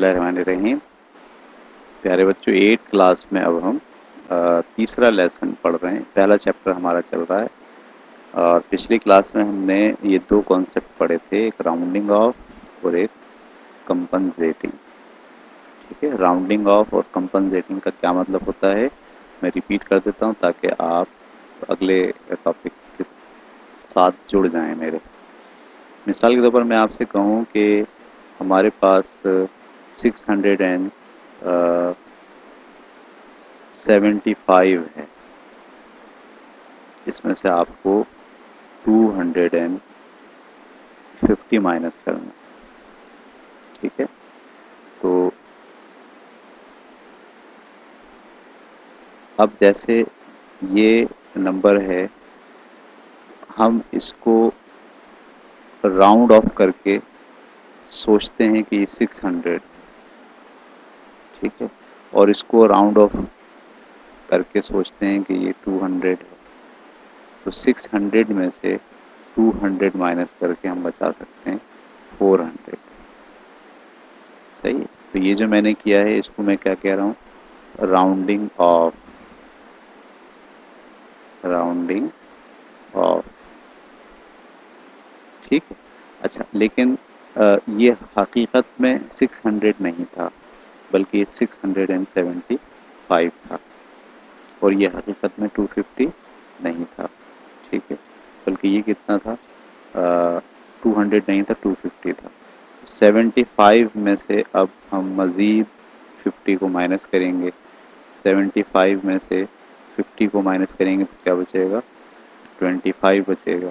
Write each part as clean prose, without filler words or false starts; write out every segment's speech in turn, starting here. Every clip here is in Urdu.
اللہ الرحمن الرحیم. پیارے بچوں، 8 کلاس میں اب ہم تیسرا لیسن پڑھ رہے ہیں. پہلا چیپٹر ہمارا چل رہا ہے اور پچھلی کلاس میں ہم نے یہ دو کانسیپٹ پڑھے تھے، ایک راؤنڈنگ آف اور ایک کمپنسیٹنگ. ٹھیک ہے، راؤنڈنگ آف اور کمپنسیٹنگ کا کیا مطلب ہوتا ہے میں ریپیٹ کر دیتا ہوں تاکہ آپ اگلے ٹاپک کے ساتھ جڑ جائیں میرے. مثال کے طور پر میں آپ سے کہوں کہ ہمارے پاس 675 ہے، اس میں سے آپ کو 250 مائنس کرنا. ٹھیک ہے، تو اب جیسے یہ نمبر ہے، ہم اس کو راؤنڈ آف کر کے سوچتے ہیں کہ یہ 600. ٹھیک ہے، اور اس کو راؤنڈ آف کر کے سوچتے ہیں کہ یہ 200 ہے. تو 600 میں سے 200 مائنس کر کے ہم بچا سکتے ہیں 400. صحیح ہے، تو یہ جو میں نے کیا ہے اس کو میں کیا کہہ رہا ہوں؟ Rounding of. Rounding of. ٹھیک ہے. اچھا، لیکن یہ حقیقت میں 600 نہیں تھا بلکہ یہ 675 تھا، اور یہ حقیقت میں 250 نہیں تھا. ٹھیک ہے، بلکہ یہ کتنا تھا؟ 200 نہیں تھا، 250 تھا. 75 میں سے اب ہم مزید 50 کو مائنس کریں گے. 75 میں سے 50 کو مائنس کریں گے تو کیا بچے گا؟ 25 بچے گا.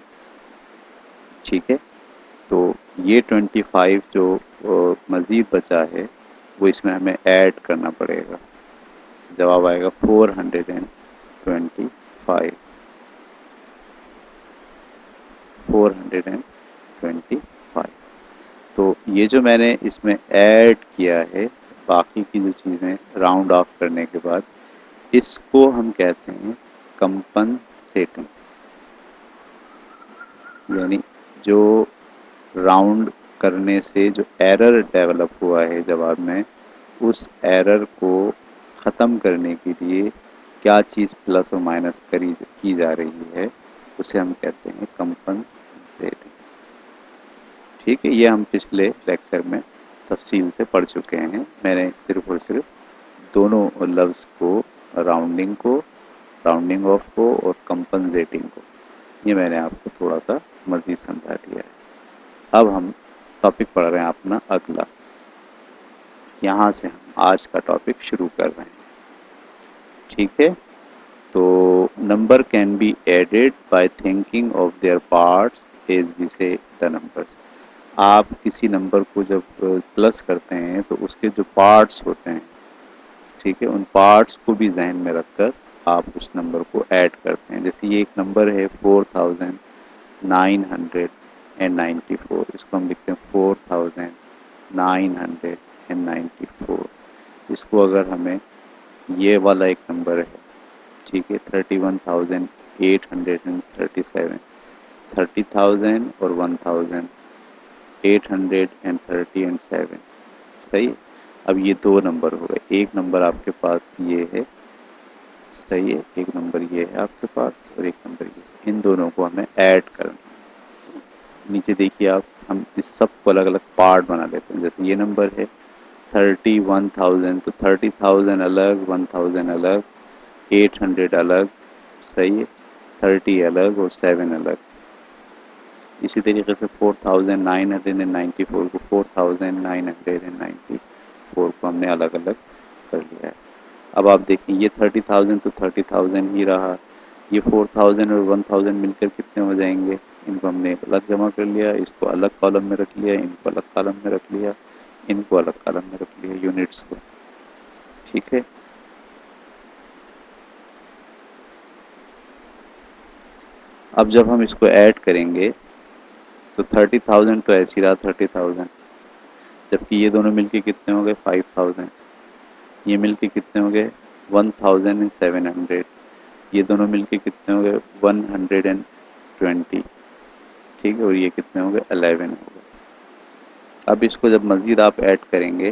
ٹھیک ہے، تو یہ 25 جو مزید بچا ہے وہ اس میں ہمیں ایڈ کرنا پڑے گا. جواب آئے گا 425. 425. تو یہ جو میں نے اس میں ایڈ کیا ہے، باقی کی جو چیزیں راؤنڈ آف کرنے کے بعد، اس کو ہم کہتے ہیں کمپنسیٹنگ. یعنی جو راؤنڈ کرنے سے جو ایرر ڈیولپ ہوا ہے جواب میں، اس ایرر کو ختم کرنے کے لیے کیا چیز پلس اور مائنس کی جا رہی ہے، اسے ہم کہتے ہیں کمپنسیٹنگ. ٹھیک ہے، یہ ہم پچھلے لیکچر میں تفصیل سے پڑھ چکے ہیں. میں نے صرف اور صرف دونوں لفظ کو، راؤنڈنگ آف کو اور کمپنسیٹنگ کو، یہ میں نے آپ کو تھوڑا سا مزید سمجھا دیا ہے. اب ہم ٹاپک پڑھ رہے ہیں اپنا اگلا. یہاں سے ہم آج کا ٹاپک شروع کر رہے ہیں. ٹھیک ہے، تو number can be added by thinking of their parts as we say the number. آپ کسی نمبر کو جب پلس کرتے ہیں تو اس کے جو پارٹس ہوتے ہیں، ٹھیک ہے، ان پارٹس کو بھی ذہن میں رکھ کر آپ اس نمبر کو ایڈ کرتے ہیں. جیسے یہ ایک نمبر ہے 4994. اس کو ہم لکھتے ہیں 4994. اس کو اگر ہمیں یہ والا ایک نمبر ہے، ٹھیک ہے، 31,837. 30,000 اور 1,000، 830 and 7. صحیح. اب یہ دو نمبر ہو گئے. ایک نمبر آپ کے پاس یہ ہے، صحیح ہے، ایک نمبر یہ ہے آپ کے پاس اور ایک نمبر یہ ہے. ان دونوں کو ہمیں ایڈ کرنا. نیچے دیکھیے آپ، ہم اس سب کو الگ الگ پارٹ بنا لیتے ہیں. جیسے یہ نمبر ہے 31,000، تو 30,000 الگ، 1,000 الگ، 800 الگ، صحیح ہے، 30 الگ اور 7 الگ. اسی طریقے سے 4,994 کو 4,994 کو ہم نے الگ الگ کر لیا ہے. اب آپ دیکھیں، یہ 30,000 تو 30,000 ہی رہا. یہ 4,000 اور 1,000 مل کر کتنے ہو جائیں گے؟ ان کو ہم نے الگ جمع کر لیا، اس کو الگ کالم میں رکھ لیا، ان کو الگ کالم میں رکھ لیا، ان کو الگ کالم میں رکھ لیا، یونٹس کو. ٹھیک ہے، اب جب ہم اس کو ایڈ کریں گے تو 30,000 تو ایسی رہا 30,000، جبکہ یہ دونوں مل کے کتنے ہو گئے؟ 5,000. یہ مل کے کتنے ہو گئے؟ 1,700. یہ دونوں مل کے کتنے ہو گئے؟ 120. ٹھیک ہے، اور یہ کتنے ہو گئے؟ 11 ہو گئے. اب اس کو جب مزید آپ ایڈ کریں گے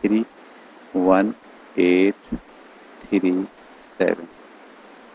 31837,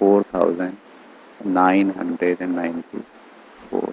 4994।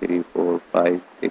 3 4 5 6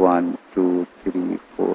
1 2 3 4।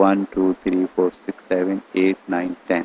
1 2 3 4 6 7 8 9 10,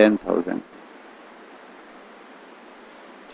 10,000,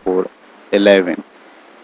4 11,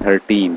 13।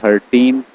13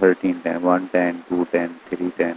13 10 1 10 2 10 3 10,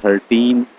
13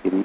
3,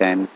10,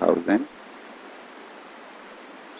1000,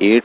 8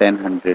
10 100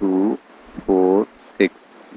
2 4 6,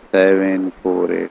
7 4 8,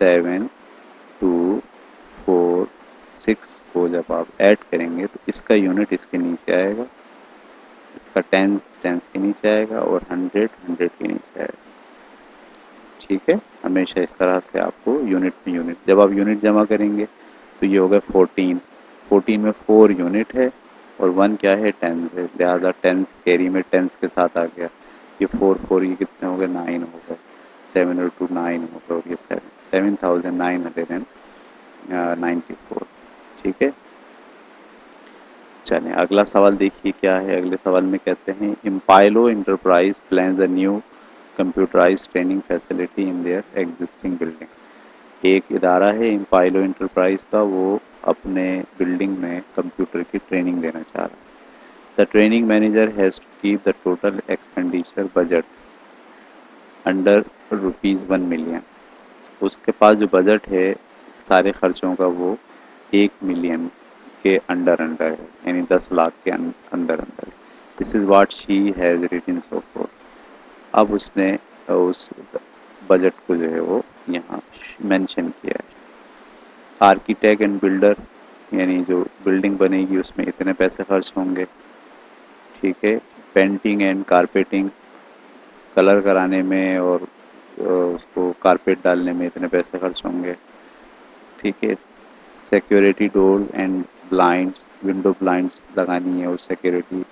7 2 4 6 کو جب آپ ایڈ کریں گے تو اس کا یونٹ اس کے نیچے آئے گا، اس کا ٹینس کے نیچے آئے گا، اور 100 کے نیچے آئے گا. ٹھیک ہے، ہمیشہ اس طرح سے آپ کو یونٹ میں یونٹ، جب آپ یونٹ جمع کریں گے تو یہ ہوگا 14 میں 4 یونٹ ہے اور 1 کیا ہے، ٹینس ہے، لہٰذا ٹینس کیری میں ٹینس کے ساتھ آ گیا. یہ 4 یہ کتنے ہو گئے، 9 ہو گئے، 7 اور 2 9 ہو گئے، اور یہ 7994. ٹھیک ہے، چلیں اگلا سوال دیکھیے کیا ہے. اگلے سوال میں کہتے ہیں امپائلو enterprise plans a new computerized training facility in their existing building. ایک ادارہ ہے امپائلو انٹرپرائز کا، وہ اپنے بلڈنگ میں کمپیوٹر کی ٹریننگ دینا چاہ رہا ہے. The training manager has to keep the total expenditure budget under ₹1 million. اس کے پاس جو بجٹ ہے سارے خرچوں کا وہ 1 ملین کے انڈر ہے، یعنی 10 لاکھ کے اندر. This is what she has written so far. اب اس نے اس بجٹ کو جو ہے وہ یہاں مینشن کیا ہے. آرکیٹیکٹ اینڈ بلڈر، یعنی جو بلڈنگ بنے گی اس میں اتنے پیسے خرچ ہوں گے. ٹھیک ہے، پینٹنگ اینڈ کارپیٹنگ، کلر کرانے میں اور اس کو کارپیٹ ڈالنے میں اتنے پیسے خرچ ہوں گے. ٹھیک ہے، security door and blinds, window blinds لگانی ہے اور سیکیورٹی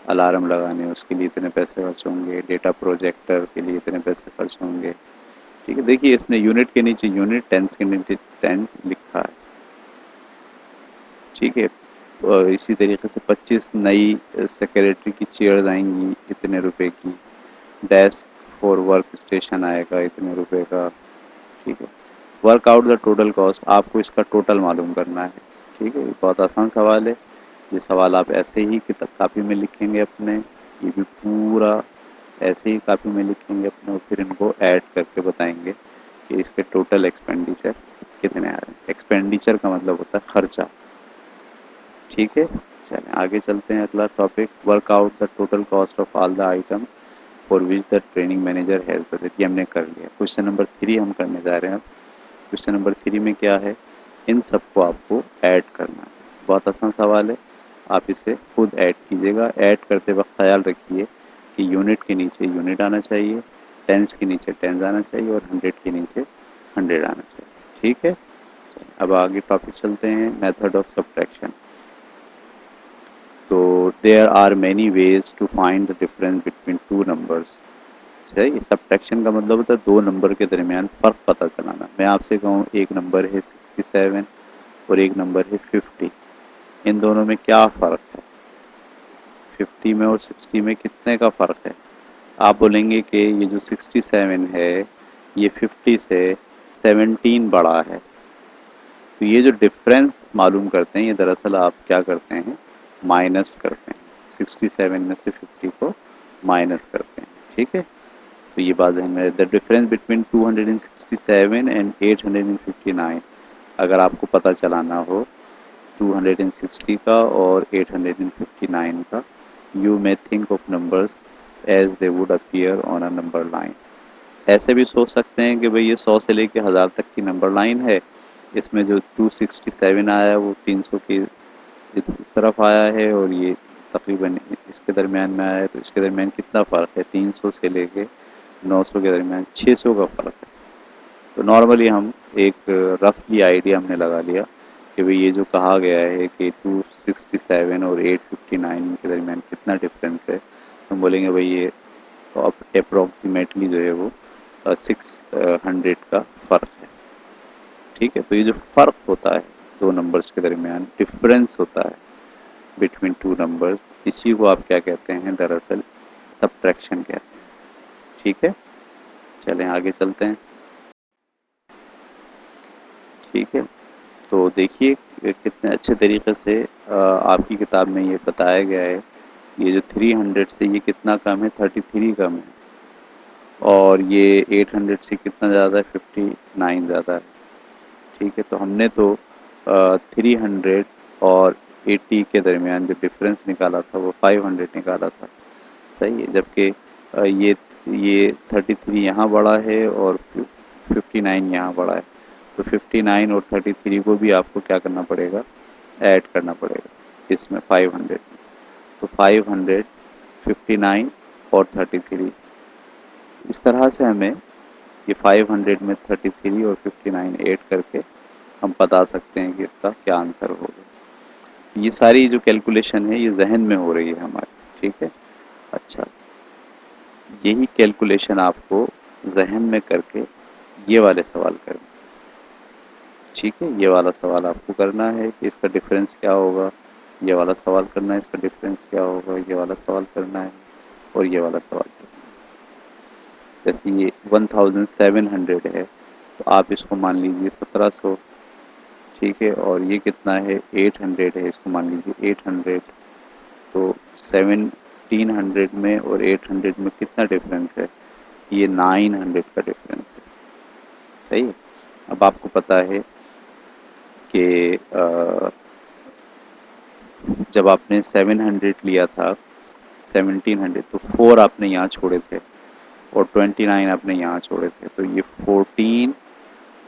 الارم لگانے ہیں، اس کے لیے اتنے پیسے خرچ ہوں گے. ڈیٹا پروجیکٹر کے لیے اتنے پیسے خرچ ہوں گے. ٹھیک ہے، دیکھیے اس نے یونٹ کے نیچے یونٹ، ٹینس کے نیچے ٹینس لکھا ہے. ٹھیک ہے، اور اسی طریقے سے 25 نئی سیکریٹری کی چیئرز آئیں گی اتنے روپے کی. ڈیسک فور ورک اسٹیشن آئے گا اتنے روپے کا. ٹھیک ہے، work out the total cost, آپ کو اس کا ٹوٹل معلوم کرنا ہے. ٹھیک ہے، یہ بہت آسان سوال ہے. یہ سوال آپ ایسے ہی کتاب کاپی میں لکھیں گے اپنے، یہ بھی پورا ایسے ہی کاپی میں لکھیں گے اپنے، اور پھر ان کو ایڈ کر کے بتائیں گے کہ اس کے ٹوٹل ایکسپینڈیچر کتنے آ رہے ہیں. ایکسپینڈیچر کا مطلب ہوتا ہے خرچہ. ٹھیک ہے، چلیں آگے چلتے ہیں. اگلا topic, work out the total cost of all the items for which the training manager has budget. یہ ہم نے کر لیا. کوشچن نمبر 3 ہم کرنے جا رہے ہیں. اب کوشچن نمبر 3 میں کیا ہے، ان سب کو آپ کو ایڈ کرنا ہے. بہت آسان سوال ہے، آپ اسے خود ایڈ کیجیے گا. ایڈ کرتے وقت خیال رکھیے کہ یونٹ کے نیچے یونٹ آنا چاہیے، ٹینس کے نیچے ٹینس آنا چاہیے، اور 100 کے نیچے 100 آنا چاہیے. ٹھیک ہے، اب آگے ٹاپک چلتے ہیں، میتھڈ آف سبٹریکشن. تو there are many ways to find the difference between two numbers. صحیح، سبٹریکشن کا مطلب ہوتا ہے دو نمبر کے درمیان فرق پتہ چلانا. میں آپ سے کہوں ایک نمبر ہے 67 اور ایک نمبر ہے 50، ان دونوں میں کیا فرق ہے، 50 میں اور 60 میں کتنے کا فرق ہے. آپ بولیں گے کہ یہ جو 67 ہے یہ 50 سے 17 بڑا ہے. تو یہ جو ڈفرینس معلوم کرتے ہیں، یہ دراصل آپ کیا کرتے ہیں، مائنس کرتے ہیں. 67 میں سے 50 کو مائنس کرتے ہیں. ٹھیک ہے، تو یہ بات ذہن میں، دا ڈفرینس بٹوین 267 اینڈ 859. اگر آپ کو پتہ چلانا ہو 260 کا اور 859 کا، you may think of numbers as they would appear on a number line. ایسے بھی سوچ سکتے ہیں کہ بھئی یہ 100 سے لے کے 1000 تک کی نمبر لائن ہے، اس میں جو 267 آیا ہے وہ 300 کی اس طرف آیا ہے، اور یہ تقریباً اس کے درمیان میں آیا ہے. تو اس کے درمیان کتنا فرق ہے، 300 سے لے کے 900 کے درمیان 600 کا فرق ہے. تو نارملی ہم ایک رفلی آئیڈیا ہم نے لگا لیا کہ بھئی یہ جو کہا گیا ہے کہ 267 اور 859 کے درمیان کتنا ڈفرینس ہے، تو ہم بولیں گے بھئی یہ اپروکسیمیٹلی جو ہے وہ 600 کا فرق ہے. ٹھیک ہے، تو یہ جو فرق ہوتا ہے دو نمبرز کے درمیان، ڈفرینس ہوتا ہے بٹوین ٹو نمبرز، اسی کو آپ کیا کہتے ہیں، دراصل سبٹریکشن کہتے ہیں. ٹھیک ہے، چلیں آگے چلتے ہیں. ٹھیک ہے، تو دیکھیے کتنے اچھے طریقے سے آپ کی کتاب میں یہ بتایا گیا ہے. یہ جو 300 سے یہ کتنا کم ہے، 33 کم ہے، اور یہ 800 سے کتنا زیادہ ہے، 59 زیادہ ہے. ٹھیک ہے، تو ہم نے تو 300 اور 80 کے درمیان جو ڈفرینس نکالا تھا وہ 500 نکالا تھا. صحیح ہے، جبکہ یہ 33 یہاں بڑا ہے اور 59 یہاں بڑا ہے. تو 59 اور 33 کو بھی آپ کو کیا کرنا پڑے گا، ایڈ کرنا پڑے گا اس میں 500 میں۔ تو 500 59 اور 33 اس طرح سے ہمیں یہ 500 میں 33 اور 59 ایڈ کر کے ہم بتا سکتے ہیں کہ اس کا کیا آنسر ہوگا۔ یہ ساری جو کیلکولیشن ہے یہ ذہن میں ہو رہی ہے ہماری، ٹھیک ہے۔ اچھا، یہی کیلکولیشن آپ کو ذہن میں کر کے یہ والے سوال کریں، ٹھیک ہے۔ یہ والا سوال آپ کو کرنا ہے کہ اس کا ڈفرینس کیا ہوگا، یہ والا سوال کرنا ہے اس کا ڈفرینس کیا ہوگا، یہ والا سوال کرنا ہے اور یہ والا سوال کرنا ہے۔ جیسے یہ 1700 ہے تو آپ اس کو مان لیجئے 1700، ٹھیک ہے، اور یہ کتنا ہے 800 ہے، اس کو مان لیجئے 800۔ تو 1700 میں اور 800 میں کتنا ڈفرینس ہے، یہ 900 کا ڈفرینس ہے، صحیح ہے۔ اب آپ کو پتا ہے کہ جب آپ نے 700 لیا تھا 1700 تو 4 آپ نے یہاں چھوڑے تھے اور 29 آپ نے یہاں چھوڑے تھے، تو یہ 14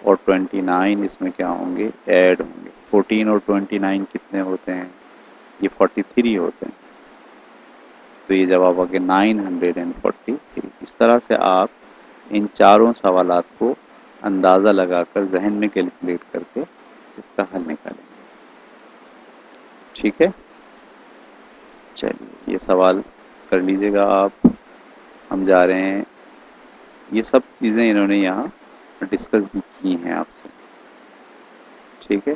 اور 29 اس میں کیا ہوں گے، ایڈ ہوں گے۔ 14 اور 29 کتنے ہوتے ہیں، یہ 43 ہوتے ہیں، تو یہ جواب آگے 943۔ اس طرح سے آپ ان چاروں سوالات کو اندازہ لگا کر ذہن میں کیلکولیٹ کر کے اس کا حل نکالیں گے، ٹھیک ہے۔ چلیے یہ سوال کر لیجئے گا آپ، ہم جا رہے ہیں۔ یہ سب چیزیں انہوں نے یہاں ڈسکس بھی کی ہیں آپ سے، ٹھیک ہے۔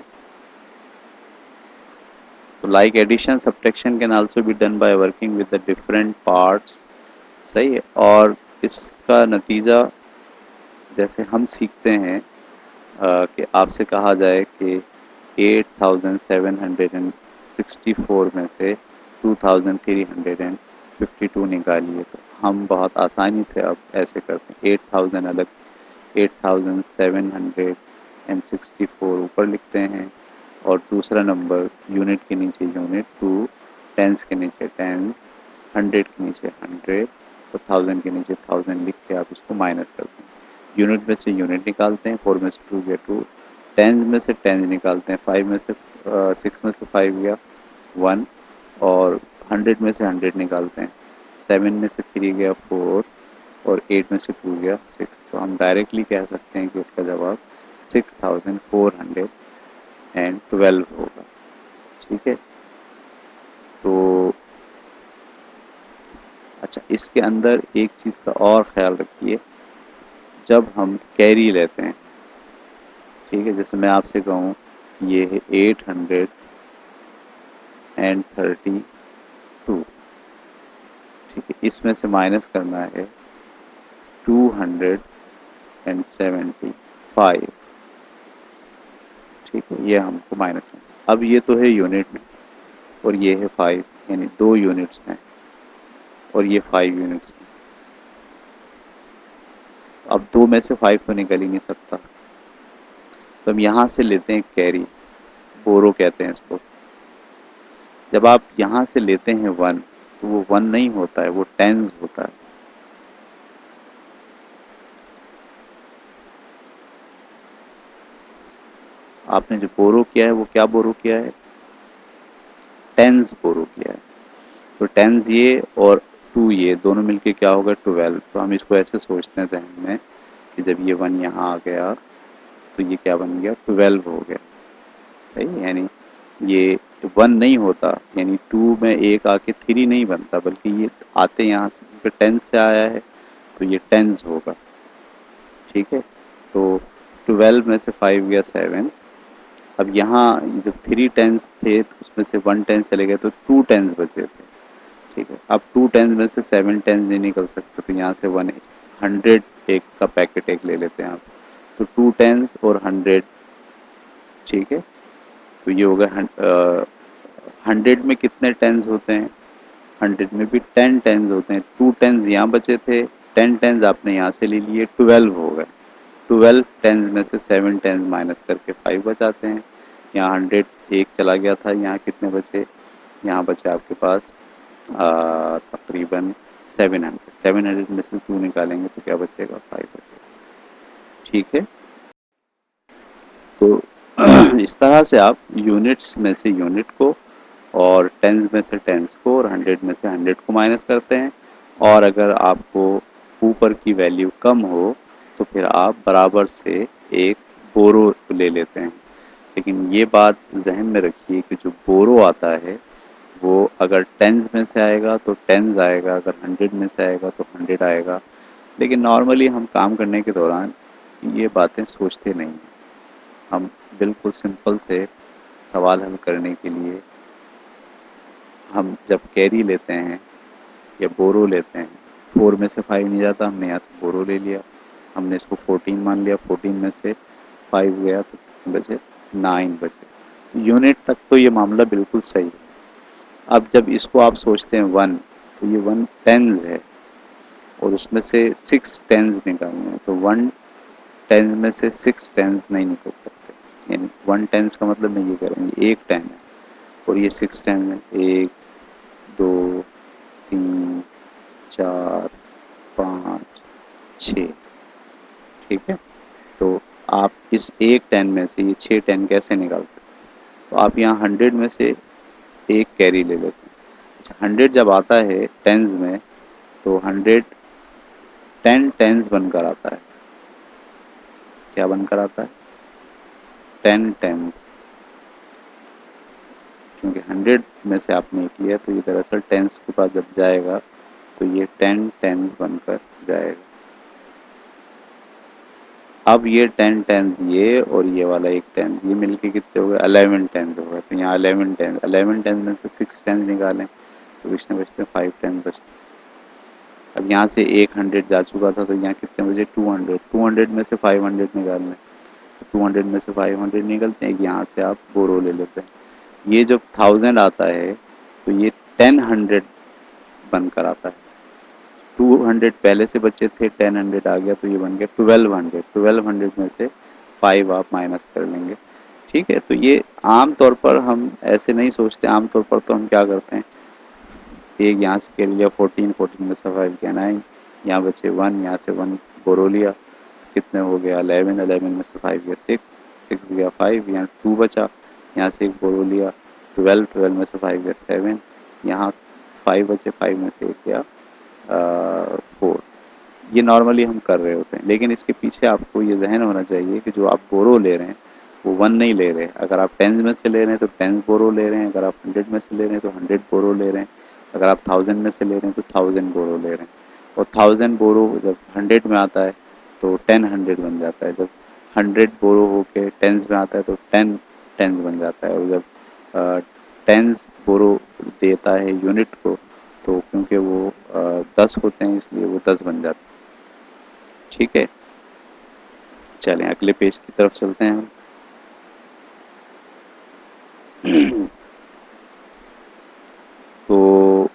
تو like addition subtraction can also be done by working with the different parts, صحیح ہے۔ اور اس کا نتیجہ جیسے ہم سیکھتے ہیں کہ آپ سے کہا جائے کہ 8764 میں سے 2352 نکالیے، تو ہم بہت آسانی سے اب ایسے کرتے ہیں، 8000 الگ 8764 اوپر لکھتے ہیں اور دوسرا نمبر یونٹ کے نیچے یونٹ، 2 ٹینس کے نیچے ٹینس، 100 کے نیچے 100 اور 1000 کے نیچے 1000 لکھ کے آپ اس کو مائنس کرتے ہیں۔ یونٹ میں سے یونٹ نکالتے ہیں، 4 میں سے 2 گیا 2، ٹینز میں سے ٹینز نکالتے ہیں، 5 میں سے 6 میں سے 5 گیا 1، اور 100 میں سے 100 نکالتے ہیں، 7 میں سے 3 گیا 4 اور 8 میں سے 2 گیا 6۔ تو ہم ڈائریکٹلی کہہ سکتے ہیں کہ اس کا جواب 6412 ہوگا، ٹھیک ہے۔ تو اچھا، اس کے اندر ایک چیز کا اور خیال رکھیے، جب ہم کیری لیتے ہیں، ٹھیک ہے، جیسے میں آپ سے کہوں یہ ہے 832، ٹھیک ہے، اس میں سے مائنس کرنا ہے 275، ٹھیک ہے، یہ ہم کو مائنس کرنا۔ اب یہ تو ہے یونٹ میں اور یہ ہے 5، یعنی 2 یونٹس ہیں اور یہ 5 یونٹس ہیں۔ اب 2 میں سے 5 تو نکل ہی نہیں سکتا، تو ہم یہاں سے لیتے ہیں کیری، بورو کہتے ہیں اس کو۔ جب آپ یہاں سے لیتے ہیں 1 تو وہ 1 نہیں ہوتا ہے، وہ ٹینز ہوتا ہے۔ آپ نے جو بورو کیا ہے وہ کیا بورو کیا ہے، ٹینز بورو کیا ہے۔ تو ٹینز یہ اور 2 یہ دونوں مل کے کیا ہوگا 12۔ تو ہم اس کو ایسے سوچتے ہیں ذہن میں کہ جب یہ 1 یہاں آ گیا تو یہ کیا بن گیا 12 ہو گیا، صحیح، یعنی یہ 1 نہیں ہوتا، یعنی 2 میں ایک آ کے 3 نہیں بنتا، بلکہ یہ آتے یہاں سے کیونکہ 10 سے آیا ہے تو یہ ٹینز ہوگا، ٹھیک ہے۔ تو 12 میں سے 5 گیا 7۔ اب یہاں جب 3 ٹینز تھے تو اس میں سے 1 ٹین چلے گئے تو 2 ٹینز بچے تھے، ٹھیک ہے۔ اب 2 ٹینز میں سے 7 ٹینز نہیں نکل سکتے، تو یہاں سے 100 ایک کا پیکٹ ایک لے لیتے ہیں آپ، تو 2 ٹینز اور 100، ٹھیک ہے۔ تو یہ ہوگا 100 میں کتنے ٹینز ہوتے ہیں، 100 میں بھی 10 ٹینز ہوتے ہیں، 2 ٹینز یہاں بچے تھے، 10 ٹینز آپ نے یہاں سے لے لیے، 12 ہو گئے۔ 12 ٹینز میں سے 7 ٹینز مائنس کر کے 5 بچاتے ہیں، یہاں 100 ایک چلا گیا تھا، یہاں کتنے بچے، یہاں بچے آپ کے پاس تقریباً 700 میں سے 2 نکالیں گے تو کیا بچے گا 5 بچے گا، ٹھیک ہے۔ تو اس طرح سے آپ یونٹس میں سے یونٹ کو اور ٹینز میں سے ٹینز کو اور 100 میں سے 100 کو مائنس کرتے ہیں، اور اگر آپ کو اوپر کی ویلیو کم ہو تو پھر آپ برابر سے ایک بورو لے لیتے ہیں۔ لیکن یہ بات ذہن میں رکھیے کہ جو بورو آتا ہے وہ اگر ٹینز میں سے آئے گا تو ٹینز آئے گا، اگر 100 میں سے آئے گا تو 100 آئے گا، لیکن نارملی ہم کام کرنے کے دوران یہ باتیں سوچتے نہیں ہیں۔ ہم بالکل سمپل سے سوال حل کرنے کے لیے ہم جب کیری لیتے ہیں یا بورو لیتے ہیں، 4 میں سے 5 نہیں جاتا، ہم نے یہاں سے بورو لے لیا، ہم نے اس کو 14 مان لیا، 14 میں سے 5 گیا تو بچے 9 بچے۔ یونٹ تک تو یہ معاملہ بالکل صحیح ہے۔ اب جب اس کو آپ سوچتے ہیں 1 تو یہ 1 ٹینز ہے اور اس میں سے 6 ٹینز نکالنے ہیں، تو 1 ٹینز میں سے 6 ٹینز نہیں نکل سکتے، یعنی 1 ٹینز کا مطلب میں یہ کریں گے 1 ٹین ہے اور یہ 6 ٹینز ہیں، 1 2 3 4 5 6، ٹھیک ہے؟ تو آپ اس 1 ٹین میں سے یہ 6 ٹین کیسے نکال سکتے ہیں؟ تو آپ یہاں 100 میں سے ایک کیری لے لیتے ہیں۔ اچھا 100 جب آتا ہے ٹینز میں تو 100 10 ٹینز بن کر آتا ہے۔ کیا بن کر آتا ہے؟ 10 ٹینز، کیونکہ 100 میں سے آپ نے کیا تو یہ دراصل ٹینز کے پاس جب جائے گا تو یہ 10 ٹینز بن کر جائے گا۔ اب یہ 10 ٹینز یہ اور یہ والا ایک ٹینز یہ مل کے کتنے ہو گئے؟ 11 ٹینز ہو گئے۔ تو یہاں 11 ٹینز میں سے 6 ٹینز نکالیں تو بچتے بچتے 5 ٹینز بچتے۔ اب یہاں سے ایک 100 جا چکا تھا تو یہاں کتنے بجے؟ 200۔ 200 میں سے 500 نکال لیں، 200 میں سے 500 نکلتے ہیں، یہاں سے آپ بورو لے لیتے ہیں۔ یہ جب 1000 آتا ہے تو یہ 1000 بن کر آتا ہے۔ 200 پہلے سے بچے تھے، 1000 آ گیا تو یہ بن گیا 1200۔ 1200 میں سے 5 آپ مائنس کر لیں گے، ٹھیک ہے؟ تو یہ عام طور پر ہم ایسے نہیں سوچتے، عام طور پر تو ہم کیا کرتے ہیں، ایک یہاں سے کر لیا 14، 14 میں سے 5 کیا 9، یہاں بچے 1، یہاں سے 1 بورو لیا، کتنے ہو گیا 11، 11 میں سے 5 گیا 6، 6 گیا 5، یہاں 2 بچا، یہاں سے ایک بورو لیا 12، 12 میں سے 5 گیا 7، یہاں 5 بچے، 5 میں سے ایک گیا 4۔ یہ نارملی ہم کر رہے ہوتے ہیں، لیکن اس کے پیچھے آپ کو یہ ذہن ہونا چاہیے کہ جو آپ بورو لے رہے ہیں وہ 1 نہیں لے رہے۔ اگر آپ 10 میں سے لے رہے ہیں تو 10 بورو لے رہے ہیں، اگر آپ 100 میں سے لے رہے ہیں تو 100 بورو لے رہے ہیں، اگر آپ 1000 میں سے لے رہے ہیں تو 1000 بورو لے رہے ہیں۔ اور 1000 بورو جب 100 میں آتا ہے تو 10 بن جاتا ہے، جب 100 بورو ہو کے ٹینز میں آتا ہے تو 10 ٹینز بن جاتا ہے، اور جب ٹینز بورو دیتا ہے یونٹ کو تو کیونکہ وہ 10 ہوتے ہیں اس لیے وہ 10 بن جاتے ہیں، ٹھیک ہے؟ چلیں اگلے پیج کی طرف چلتے ہیں ہم۔ تو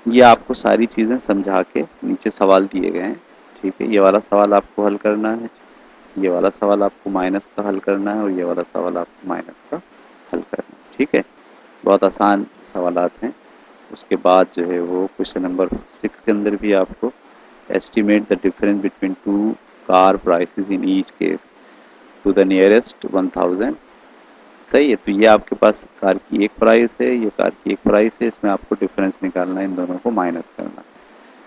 یہ آپ کو ساری چیزیں سمجھا کے نیچے سوال دیے گئے ہیں، ٹھیک ہے؟ یہ والا سوال آپ کو حل کرنا ہے، یہ والا سوال آپ کو مائنس کا حل کرنا ہے، اور یہ والا سوال آپ کو مائنس کا حل کرنا ہے، ٹھیک ہے؟ بہت آسان سوالات ہیں۔ اس کے بعد جو ہے وہ کوشچن نمبر 6 کے اندر بھی آپ کو estimate the difference between two car prices in each case to the nearest 1000۔ صحیح ہے، تو یہ آپ کے پاس کار کی ایک پرائس ہے، یہ کار کی ایک پرائس ہے، اس میں آپ کو ڈفرینس نکالنا ہے، ان دونوں کو مائنس کرنا ہے۔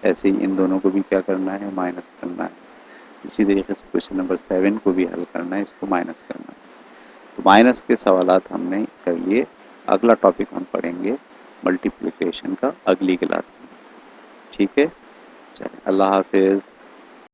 ایسے ہی ان دونوں کو بھی کیا کرنا ہے؟ مائنس کرنا ہے۔ اسی طریقے سے کوشچن نمبر 7 کو بھی حل کرنا ہے، اس کو مائنس کرنا ہے۔ تو مائنس کے سوالات ہم نے کر لیے۔ اگلا ٹاپک ہم پڑھیں گے ملٹیپلیکیشن کا اگلی کلاس میں، ٹھیک ہے؟ چلیں اللہ حافظ۔